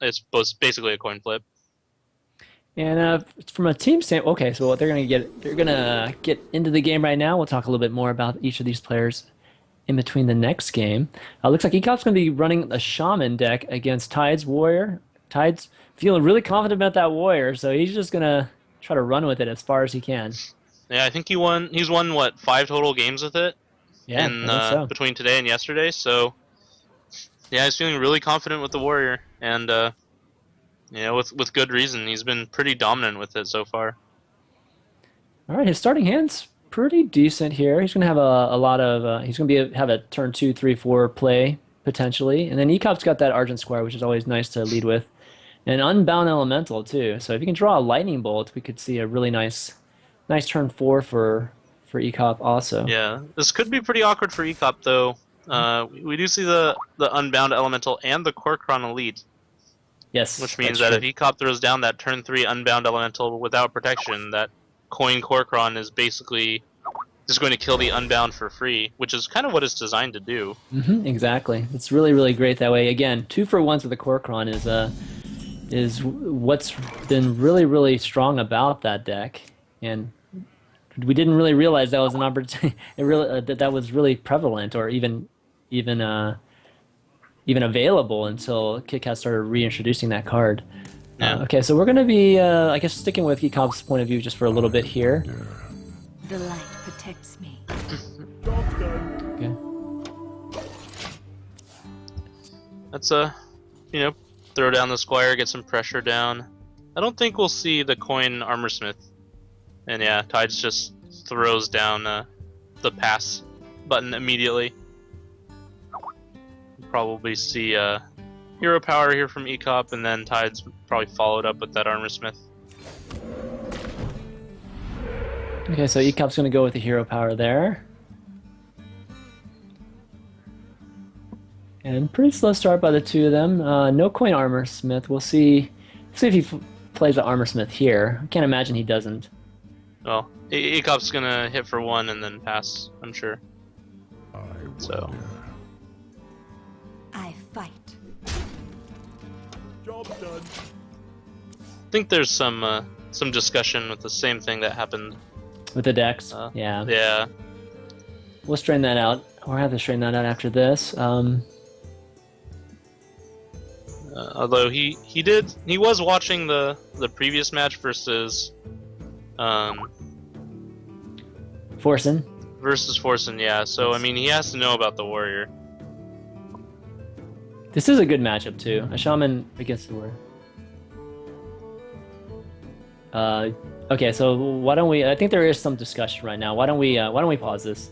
it's basically a coin flip. And from a team standpoint, okay, so what they're gonna get into the game right now. We'll talk a little bit more about each of these players in between the next game. Looks like Ek0p's gonna be running a Shaman deck against Tide's Warrior. Tide's feeling really confident about that Warrior, so he's just gonna try to run with it as far as he can. Yeah, I think he's won what, 5 total games with it Yeah, in I think so. between today and yesterday. So yeah, he's feeling really confident with the Warrior, and with good reason. He's been pretty dominant with it so far. All right, his starting hand's pretty decent here. He's gonna have a lot of he's gonna have a turn 2, 3, 4 play potentially, and then Ek0p's got that Argent Square, which is always nice to lead with, and Unbound Elemental too. So if you can draw a Lightning Bolt, we could see a really nice turn 4 for Ek0p also. Yeah, this could be pretty awkward for Ek0p though. We do see the Unbound Elemental and the Korkron Elite, Yes, which means that's that if true. Ek0p throws down that turn 3 Unbound Elemental without protection, that coin Korkron is basically just going to kill the Unbound for free, which is kind of what it's designed to do. Exactly. It's really great that way. Again, 2-for-1s with the Korkron is what's been really strong about that deck, and we didn't really realize that was an opportunity. It really that was really prevalent, or even even available until KitKat started reintroducing that card. Yeah. Okay, so we're gonna be, I guess, sticking with Ek0p's point of view just for a little bit here. The light protects me. Okay. That's throw down the Squire, get some pressure down. I don't think we'll see the coin Armorsmith. And yeah, Tides just throws down the pass button immediately. Probably see hero power here from Ek0p, and then Tides probably followed up with that Armorsmith. Okay, so Ek0p's gonna go with the hero power there. And pretty slow start by the two of them. No coin Armorsmith. We'll see if he plays the Armorsmith here. I can't imagine he doesn't. Well, Ek0p's gonna hit for 1 and then pass, I'm sure. So I fight. Job done. I think there's some discussion with the same thing that happened. With the decks. Yeah. Yeah. We'll straighten that out. We'll have to straighten that out after this. Although he was watching the previous match versus Forsen. Forsen, yeah. So I mean, he has to know about the Warrior. This is a good matchup too. A Shaman against the Warrior. Okay, so why don't we? I think there is some discussion right now. Why don't we pause this?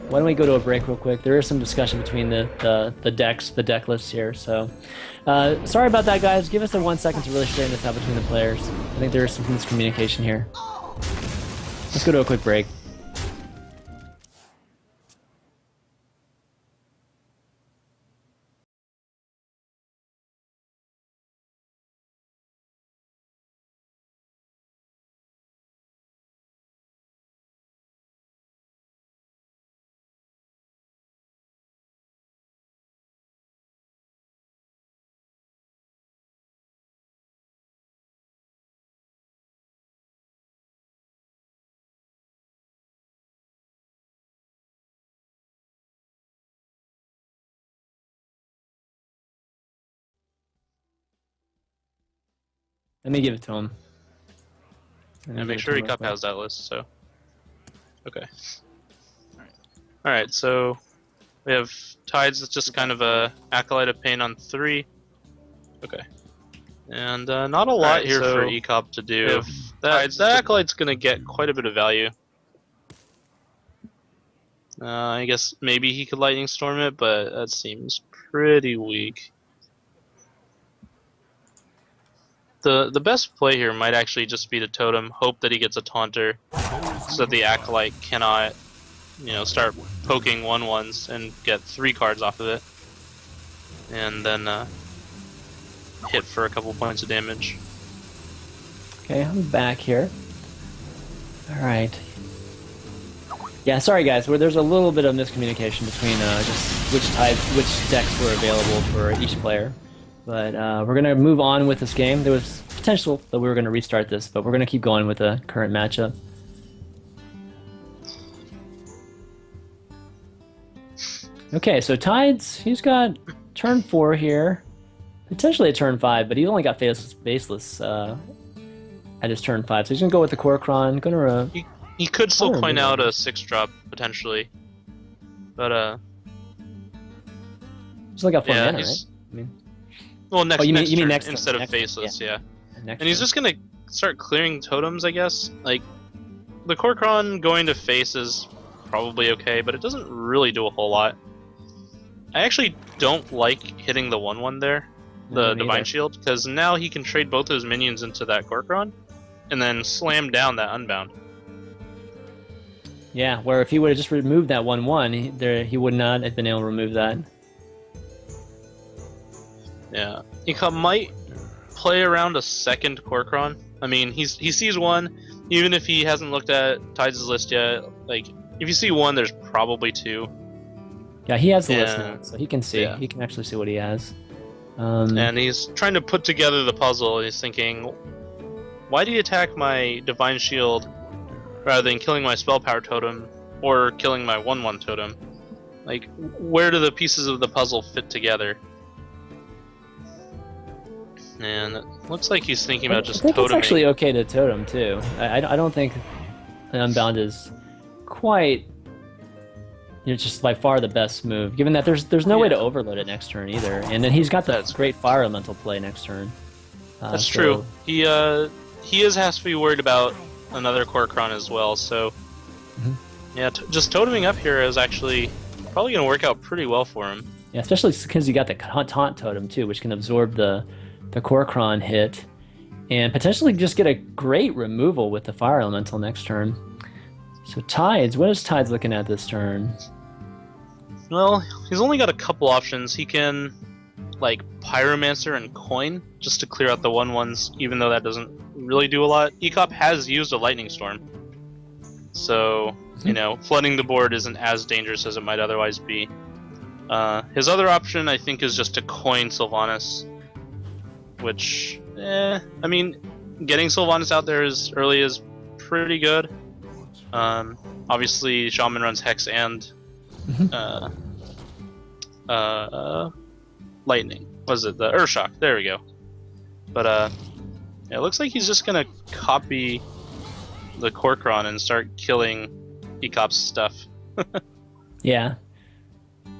Why don't we go to a break real quick? There is some discussion between the decks, the deck lists here. So, sorry about that, guys. Give us a 1 second to really straighten this out between the players. I think there is some miscommunication here. Let's go to a quick break. Let me give it to him. Yeah, make sure Ek0p has that list. So, okay. All right. So we have Tides. It's just kind of a Acolyte of Pain on 3. Okay. And not a lot here for Ek0p to do. That Acolyte's gonna get quite a bit of value. I guess maybe he could Lightning Storm it, but that seems pretty weak. The best play here might actually just be to Totem, hope that he gets a Taunter, so that the Acolyte cannot, start poking 1/1s and get 3 cards off of it, and then hit for a couple points of damage. Okay, I'm back here. All right. Yeah, sorry guys, there's a little bit of miscommunication between just which decks were available for each player. But we're going to move on with this game. There was potential that we were going to restart this, but we're going to keep going with the current matchup. Okay, so Tides, he's got turn 4 here. Potentially a turn 5, but he only got faceless at his turn 5. So he's going to go with the Kor'kron. He could still coin out a 6-drop, potentially. But, He's only got 4 mana, right? I mean, well, next, you next mean turn, next turn, instead of next turn, faceless, yeah. next And he's turn. just gonna start clearing totems, I guess. Like, the Kor'kron going to face is probably okay, but it doesn't really do a whole lot. I actually don't like hitting the 1/1 there, the Me Divine neither. Shield, because now he can trade both his minions into that Kor'kron, and then slam down that Unbound. Yeah, where if he would have just removed that 1/1, he would not have been able to remove that. Yeah, Ek0p might play around a second Kor'kron. I mean, he sees one, even if he hasn't looked at Tides' list yet. Like, if you see one, there's probably 2. Yeah, he has the list Yeah. now, so he can see. Yeah. He can actually see what he has. And he's trying to put together the puzzle. He's thinking, why do you attack my Divine Shield rather than killing my Spell Power Totem or killing my 1/1 totem? Like, where do the pieces of the puzzle fit together? And it looks like he's thinking about just I think it's toteming. actually okay to totem too. I don't think an Unbound is quite. It's just by far the best move, given that there's no way to overload it next turn either, and then he's got the That's great Fire Elemental play next turn. That's So- true. He has to be worried about another Kor'kron as well. So Mhm. yeah, just toteming up here is actually probably going to work out pretty well for him. Yeah, especially because you got the Taunt Totem too, which can absorb the Kor'kron hit, and potentially just get a great removal with the Fire Elemental next turn. So Tides, what is Tides looking at this turn? Well, he's only got a couple options. He can like Pyromancer and Coin just to clear out the 1/1s, even though that doesn't really do a lot. Ek0p has used a Lightning Storm, so you know, flooding the board isn't as dangerous as it might otherwise be. His other option, I think, is just to coin Sylvanas, which, I mean, getting Sylvanas out there as early is pretty good. Obviously, Shaman runs Hex and Lightning. Was it the Earthshock? There we go. But yeah, it looks like he's just gonna copy the Kor'kron and start killing Ek0p's stuff. Yeah.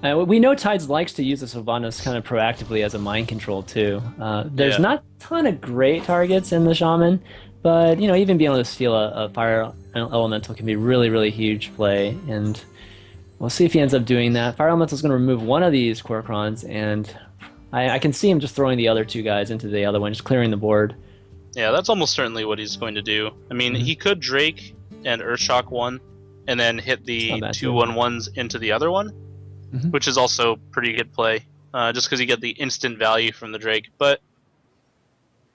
We know Tides likes to use the Sylvanas kind of proactively as a mind control too. There's Yeah. not a ton of great targets in the Shaman, but you know, even being able to steal a Fire Elemental can be really, really huge play, and we'll see if he ends up doing that. Fire Elemental is going to remove one of these Kor'krons, and I can see him just throwing the other two guys into the other one, just clearing the board. Yeah, that's almost certainly what he's going to do. I mean, he could Drake and Earthshock one, and then hit the Not bad, two too. 1/1s into the other one, Mhm. which is also pretty good play, just because you get the instant value from the Drake. But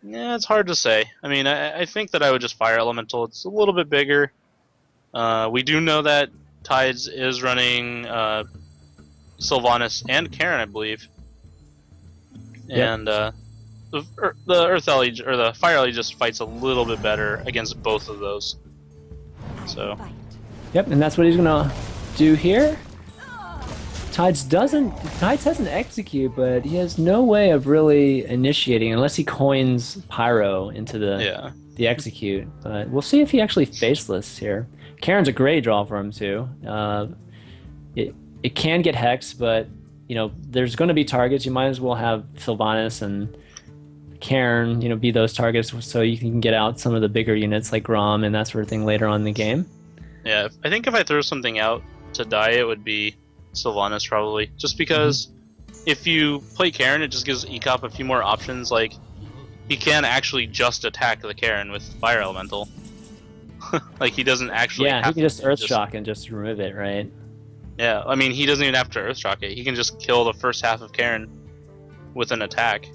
yeah, it's hard to say. I mean, I think that I would just Fire Elemental. It's a little bit bigger. We do know that Tides is running Sylvanas and Karen, I believe. Yep. And the Earth Ally or the Fire Ally just fights a little bit better against both of those. So Fight. Yep, and that's what he's gonna do here. Tides hasn't execute, but he has no way of really initiating unless he coins Pyro into yeah, the execute. But we'll see if he actually faceless here. Karen's a great draw for him too. It can get Hex, but you know there's going to be targets. You might as well have Sylvanas and Karen, you know, be those targets so you can get out some of the bigger units like Grom and that sort of thing later on in the game. yeah. I think if I throw something out to die, it would be Sylvanas probably. Just because if you play Karen, it just gives Ek0p a few more options. Like he can actually just attack the Karen with Fire Elemental. Like he doesn't actually. Yeah, he have can just to Earthshock and just remove it, right? Yeah, I mean he doesn't even have to Earthshock it. He can just kill the first half of Karen with an attack.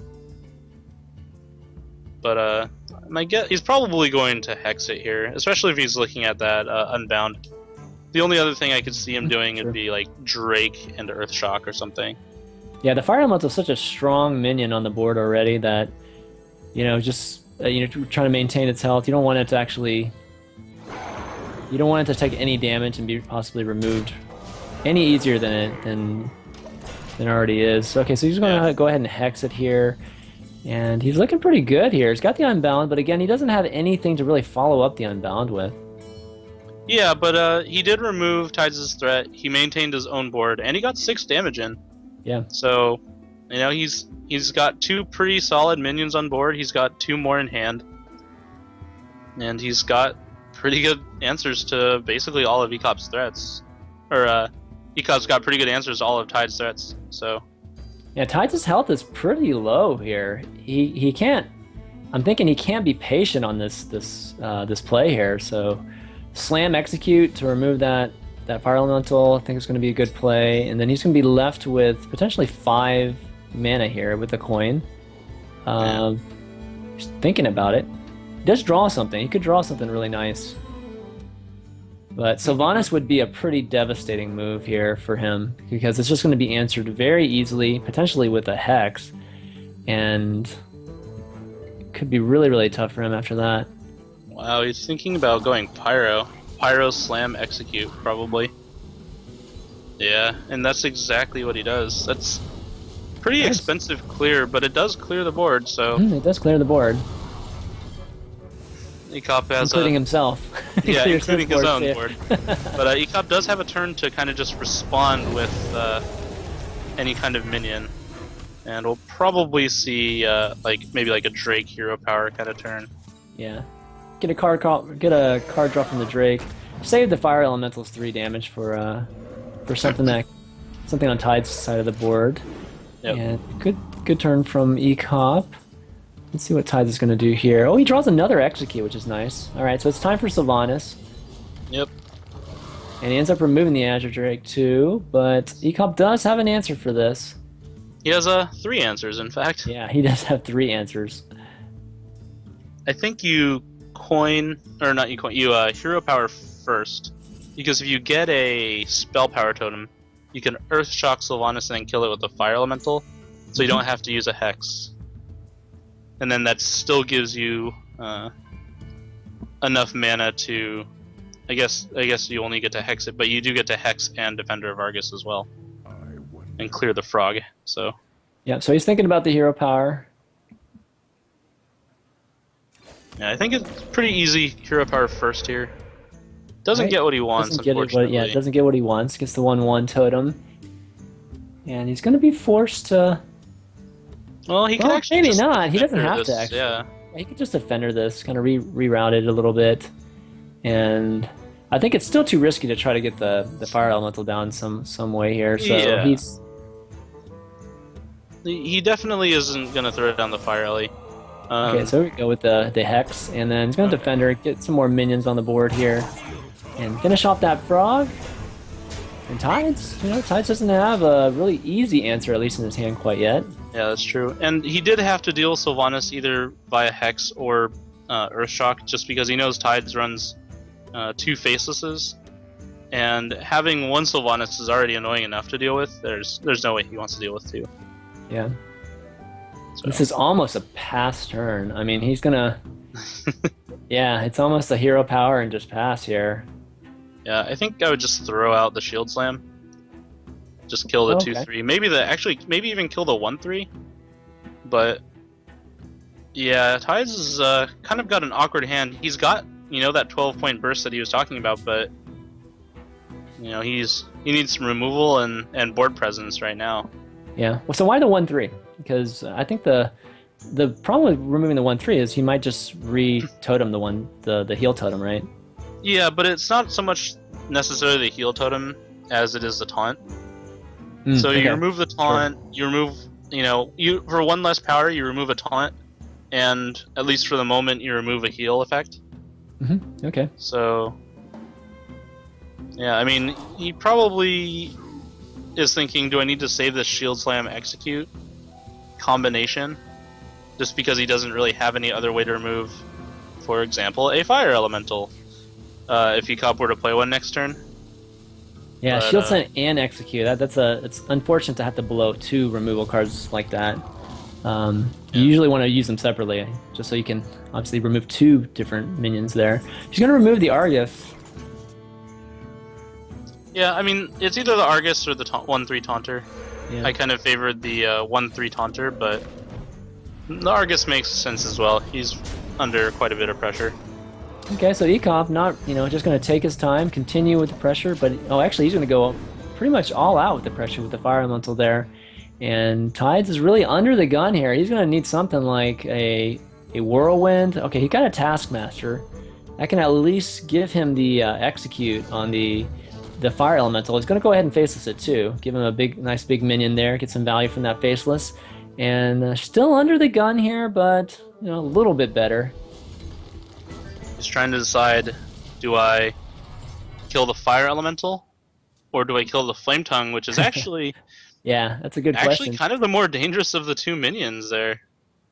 But my guess, he's probably going to Hex it here, especially if he's looking at that Unbound. The only other thing I could see him doing Sure. would be like Drake and Earthshock or something. Yeah, the Fire Elemental is such a strong minion on the board already that, just trying to maintain its health. You don't want it to actually. You don't want it to take any damage and be possibly removed any easier than it already is. Okay, so he's going to go ahead and hex it here. And he's looking pretty good here. He's got the Unbound, but again, he doesn't have anything to really follow up the Unbound with. Yeah, but he did remove Tides' threat. He maintained his own board, and he got 6 damage in. Yeah. So, he's got 2 pretty solid minions on board. He's got 2 more in hand. And he's got pretty good answers to basically all of Ek0p's threats. Or, Ek0p's got pretty good answers to all of Tide's threats, so... Yeah, Tides' health is pretty low here. He can't... I'm thinking he can't be patient on this play here, so... Slam Execute to remove that Fire Elemental, I think it's going to be a good play. And then he's going to be left with potentially 5 mana here with a coin. Just thinking about it. He does draw something. He could draw something really nice. But Sylvanas would be a pretty devastating move here for him, because it's just going to be answered very easily, potentially with a Hex. And it could be really, really tough for him after that. Wow, he's thinking about going Pyro. Pyro, Slam, Execute, probably. Yeah, and that's exactly what he does. That's pretty expensive clear, but it does clear the board, so... It does clear the board. Ek0p has including himself. Yeah, including his own board. But Ek0p does have a turn to kind of just respond with any kind of minion. And we'll probably see maybe like a Drake hero power kind of turn. Yeah. Get a card draw from the Drake. Save the Fire Elemental's 3 damage for something on Tide's side of the board. Yep. And good turn from Ek0p. Let's see what Tides is going to do here. Oh, he draws another Execute, which is nice. All right, so it's time for Sylvanas. Yep. And he ends up removing the Azure Drake too, but Ek0p does have an answer for this. He has 3 answers, in fact. Yeah, he does have 3 answers. I think you hero power first, because if you get a spell power totem, you can Earth Shock Sylvanas and then kill it with a Fire Elemental, so you don't have to use a Hex. And then that still gives you enough mana to, I guess you only get to Hex it, but you do get to Hex and Defender of Argus as well, and clear the frog. So. Yeah, so he's thinking about the hero power. Yeah, I think it's pretty easy hero power first here. Doesn't get what he wants, unfortunately. Yeah, doesn't get what he wants. Gets the 1/1 totem. And he's going to be forced to... Well, he can actually maybe not. He doesn't have this, to, actually. Yeah. He could just Defender this, kind of reroute it a little bit. And I think it's still too risky to try to get the Fire Elemental down some way here. So yeah. he's... He definitely isn't going to throw down the Fire Ellie. Okay, so we go with the Hex, and then he's going to Defender, get some more minions on the board here, and finish off that Frog. And Tides, Tides doesn't have a really easy answer, at least in his hand, quite yet. Yeah, that's true. And he did have to deal with Sylvanas either via Hex or Earthshock, just because he knows Tides runs 2 Facelesses, and having 1 Sylvanas is already annoying enough to deal with. There's no way he wants to deal with 2. Yeah. So. This is almost a pass turn. I mean, he's gonna... Yeah, it's almost a hero power and just pass here. Yeah, I think I would just throw out the Shield Slam. Just kill the 2/3. Maybe even kill the 1/3. But yeah, Tides is kind of got an awkward hand. He's got that 12-point burst that he was talking about, but he needs some removal and board presence right now. Yeah. Well, so why the 1/3? Because I think the problem with removing the 1/3 is he might just re-totem the heal totem, right? Yeah, but it's not so much necessarily the heal totem as it is the taunt. So you remove the taunt, you remove, for 1 less power, you remove a taunt, and at least for the moment, you remove a heal effect. Mm-hmm. Okay. So, yeah, I mean, he probably is thinking, do I need to save this Shield Slam Execute combination? Just because he doesn't really have any other way to remove, for example, a Fire Elemental. If Ek0p were to play one next turn. Yeah, But, shield sent and execute. It's unfortunate to have to blow 2 removal cards like that. You usually want to use them separately, just so you can obviously remove 2 different minions there. He's going to remove the Argus. Yeah, I mean, it's either the Argus or the 1/3 Taunter. Yeah. I kind of favored the 1/3 Taunter, but the Argus makes sense as well. He's under quite a bit of pressure. Okay, so Ek0p not, just going to take his time, continue with the pressure, but actually he's going to go pretty much all out with the pressure with the Fire Elemental there. And Tides is really under the gun here. He's going to need something like a Whirlwind. Okay, he got a Taskmaster. That can at least give him the execute on the Fire Elemental. He's going to go ahead and Faceless it too. Give him a nice big minion there, get some value from that Faceless. And still under the gun here, but a little bit better. He's trying to decide, do I kill the Fire Elemental, or do I kill the Flame Tongue, which is actually Yeah, that's a good question. kind of the more dangerous of the 2 minions there.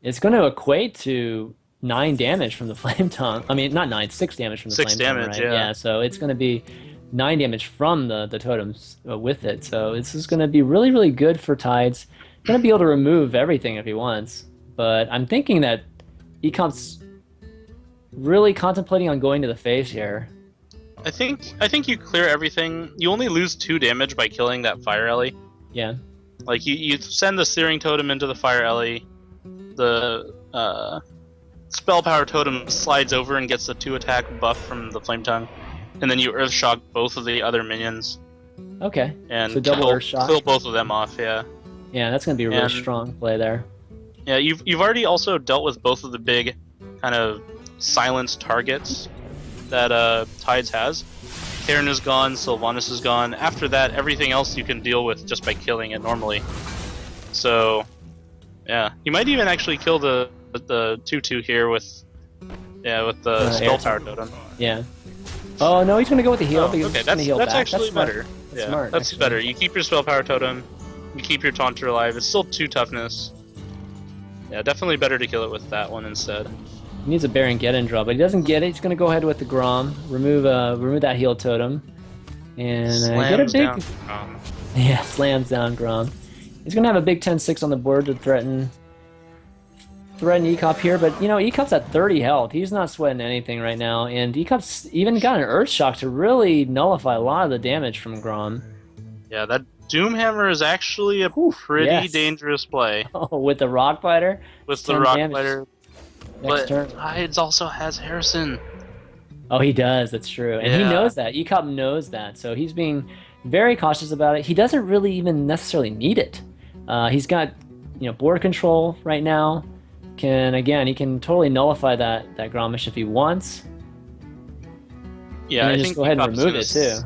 It's going to equate to 9 damage from the Flame Tongue. I mean, not 9, 6 damage from the 6 Flame damage, Tongue, right? yeah. So it's going to be 9 damage from the totems with it. So this is going to be really, really good for Tides. Going to be able to remove everything if he wants. But I'm thinking that Ek0p's really contemplating on going to the face here. I think you clear everything. You only lose 2 damage by killing that Fire Ellie. Yeah. Like, you send the Searing Totem into the Fire Ellie, the Spell Power Totem slides over and gets the 2 attack buff from the Flame Tongue, and then you Earth Shock both of the other minions. Okay. And so double Earth Shock. kill both of them off, yeah. Yeah, that's going to be a really strong play there. Yeah, you've already also dealt with both of the big kind of silenced targets that Tides has. Karin is gone, Sylvanas is gone. After that, everything else you can deal with just by killing it normally. So, yeah, you might even actually kill the 2/2 here with the Spell Power Totem. Yeah. Oh no, he's gonna go with the heal. Oh, okay, that's actually better. That's smart. That's actually better. You keep your Spell Power Totem, you keep your Taunter alive. It's still 2 toughness. Yeah, definitely better to kill it with that one instead. He needs a Baron Geddon draw, but he doesn't get it. He's gonna go ahead with the Grom, remove that heal totem, and get a big slams down Grom. He's gonna have a big 10-6 on the board to threaten Ek0p here, but Ek0p's at 30 health. He's not sweating anything right now, and Ek0p's even got an Earth Shock to really nullify a lot of the damage from Grom. Yeah, that Doomhammer is actually a pretty dangerous play. Oh, with the Rock Biter? With the Rock damage. Biter. Next turn. Tides also has Harrison. Oh, he does. That's true. And he knows that. Ek0p knows that. So he's being very cautious about it. He doesn't really even necessarily need it. He's got, board control right now. He can totally nullify that Gromish if he wants. Yeah, and I just think go ahead and remove it too.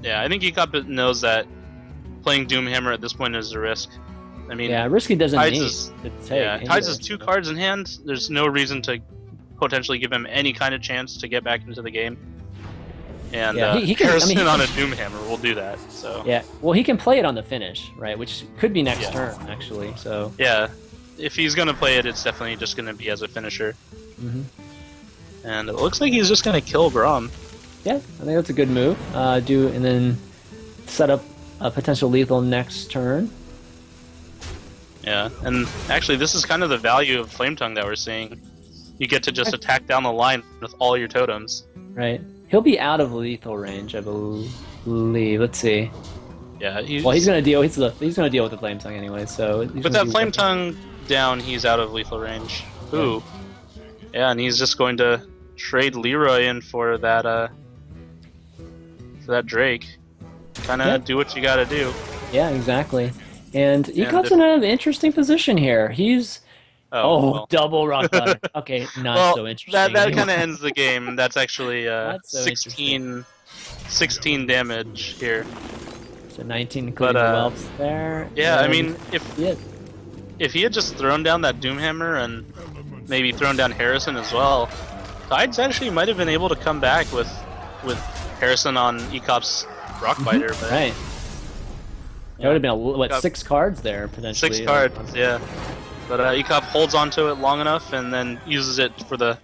Yeah, I think Ek0p knows that playing Doomhammer at this point is a risk. I mean, Risky doesn't Tides need to take. Tides has 2 cards in hand. There's no reason to potentially give him any kind of chance to get back into the game. And he can, Harrison on a Doomhammer will do that. So yeah, well, he can play it on the finish, right? Which could be next turn actually. So yeah, if he's gonna play it, it's definitely just gonna be as a finisher. Mm-hmm. And it looks like he's just gonna kill Grom. Yeah, I think that's a good move. And then set up a potential lethal next turn. Yeah, and actually this is kind of the value of Flame Tongue that we're seeing. You get to just attack down the line with all your totems. Right. He'll be out of lethal range, I believe. Let's see. Yeah. He's gonna deal. He's gonna deal with the Flame Tongue anyway. So. With that Flame Tongue down, he's out of lethal range. Ooh. Yeah, and he's just going to trade Leroy in for that Drake. Kind of do what you gotta do. Yeah, exactly. And Ek0p's in an interesting position here. He's double Rock Bottom. Okay, not so interesting. That kind of ends the game. That's actually 16 damage here. So 19 including the whelps there. Yeah, I mean, if he had just thrown down that Doomhammer and maybe thrown down Harrison as well, Tides actually might have been able to come back with Harrison on Ek0p's Rock Biter. But right. That would have been 6 cards there potentially. 6 cards, yeah. But Ek0p holds onto it long enough and then uses it for the